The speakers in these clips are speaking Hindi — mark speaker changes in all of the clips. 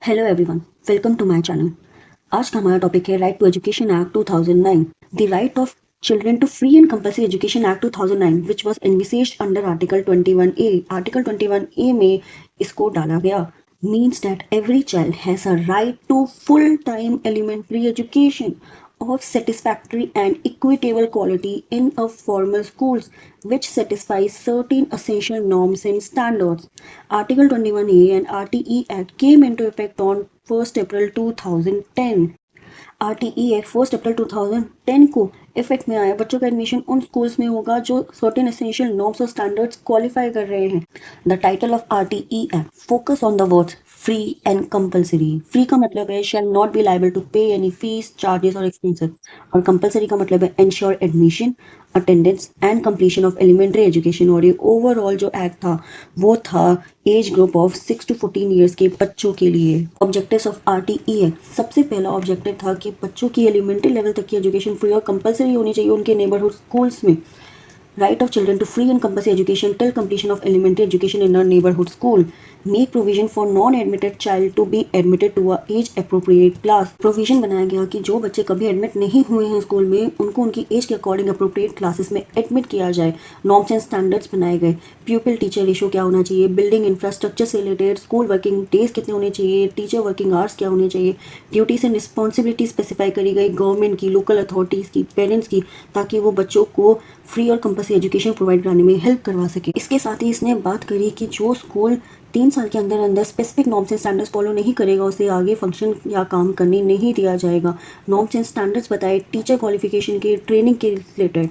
Speaker 1: Hello everyone, welcome to my channel. आज का हमारा टॉपिक है right to education act 2009। The right of children to free and compulsory education act 2009 which was envisaged under article 21A। Article 21A में इसको डाला गया means that every child has a right to full time elementary education of satisfactory and equitable quality in a formal schools which satisfies certain essential norms and standards. Article 21A and RTE Act came into effect on 1st April 2010. RTE Act 1 अप्रैल 2010 को इफेक्ट में आया। बच्चों का एडमिशन उन स्कूल्स में होगा जो सर्टेन एसेंशियल नॉर्म्स और स्टैंडर्ड्स क्वालिफाई कर रहे हैं। The title of RTE act focus on the words free and compulsory. Free का मतलब है shall not be liable to pay any fees charges और एक्सपेंसेस, और कंपल्सरी का मतलब है ensure admission attendance and completion of elementary education. और ये ओवरऑल जो एक्ट था वो था age group of 6 to 14 years के बच्चों के लिए। ऑब्जेक्टिव्स ऑफ RTE एक्ट, सबसे पहला ऑब्जेक्टिव था कि बच्चों की एलिमेंट्री लेवल तक की एजुकेशन फ्री और कंपल्सरी होनी चाहिए उनके नेबरहुड स्कूल्स में। Right of children to free and compulsory education till completion of elementary education in a neighborhood school. Make provision for non-admitted child to be admitted to a age appropriate class. Provision बनाया गया कि जो बच्चे कभी एडमिट नहीं हुए हैं स्कूल में उनको उनकी एज के अकॉर्डिंग अप्रोप्रिएट क्लासेस में एडमिट किया जाए। नॉर्म्स एंड स्टैंडर्ड्स बनाए गए। प्यूपिल टीचर रेशो क्या होना चाहिए, बिल्डिंग इंफ्रास्ट्रक्चर से रिलेटेड, स्कूल वर्किंग डेज कितने होने चाहिए, टीचर वर्किंग आवर्स क्या होने चाहिए, ड्यूटीज एंड रिस्पॉन्सिबिलिटी स्पेसिफाई करी गई गवर्नमेंट की, लोकल अथॉरिटीज़ की, पेरेंट्स की, ताकि वो बच्चों को फ्री और कंपल्सरी एजुकेशन प्रोवाइड कराने में हेल्प करवा सके। इसके साथ ही इसने बात करी कि जो स्कूल 3 साल के अंदर अंदर specific norms and standards follow नहीं करेगा उसे आगे फंक्शन या काम करने नहीं दिया जाएगा। नॉर्म्स एंड स्टैंडर्ड्स बताए टीचर क्वालिफिकेशन के, ट्रेनिंग के रिलेटेड।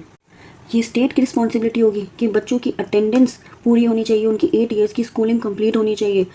Speaker 1: ये स्टेट की रिस्पॉन्सिबिलिटी होगी कि बच्चों की अटेंडेंस पूरी होनी चाहिए, उनकी 8 ईयर्स की स्कूलिंग कंप्लीट होनी चाहिए।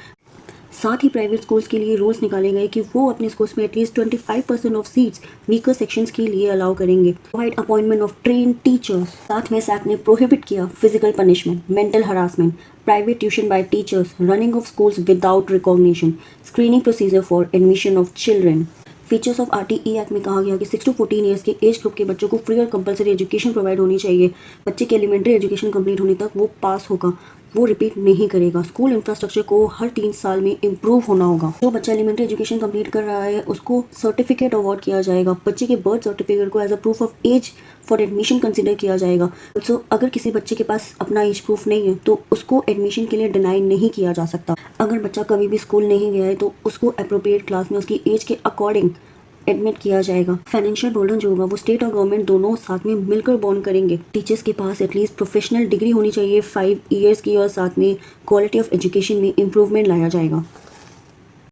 Speaker 1: साथ ही प्राइवेट स्कूल्स के लिए रूल्स निकाले गए कि वो अपने स्कूल्स में at least 25% of seats weaker sections के लिए अलाउ करेंगे। Provide appointment of train teachers. साथ में एक्ट ने प्रोहिबिट किया physical punishment, mental harassment, private tuition bye teachers, running of schools without recognition, screening procedure for admission of children. Features of RTE act में कहा गया कि 6 to 14 ईयर्स के एज ग्रुप के बच्चों को फ्री और कंपल्सरी एजुकेशन प्रोवाइड होनी चाहिए। बच्चे की एलिमेंट्री एजुकेशन कंप्लीट होने तक वो पास होगा, वो रिपीट नहीं करेगा। स्कूल इंफ्रास्ट्रक्चर को हर 3 साल में इम्प्रूव होना होगा। जो बच्चा एलिमेंट्री एजुकेशन कंप्लीट कर रहा है उसको सर्टिफिकेट अवार्ड किया जाएगा। बच्चे के बर्थ सर्टिफिकेट को as a proof of age for admission consider किया जाएगा। सो अगर किसी बच्चे के पास अपना एज प्रूफ नहीं है तो उसको एडमिशन के लिए डिनाई नहीं किया जा सकता। अगर बच्चा कभी भी स्कूल नहीं गया है तो उसको अप्रोप्रिएट क्लास में उसकी एज के अकॉर्डिंग एडमिट किया जाएगा। फाइनेंशियल बर्डन जो होगा वो स्टेट और गवर्नमेंट दोनों साथ में मिलकर बॉन्ड करेंगे। टीचर्स के पास एटलीस्ट प्रोफेशनल डिग्री होनी चाहिए 5 ईयर्स की, और साथ में क्वालिटी ऑफ एजुकेशन में इम्प्रूवमेंट लाया जाएगा।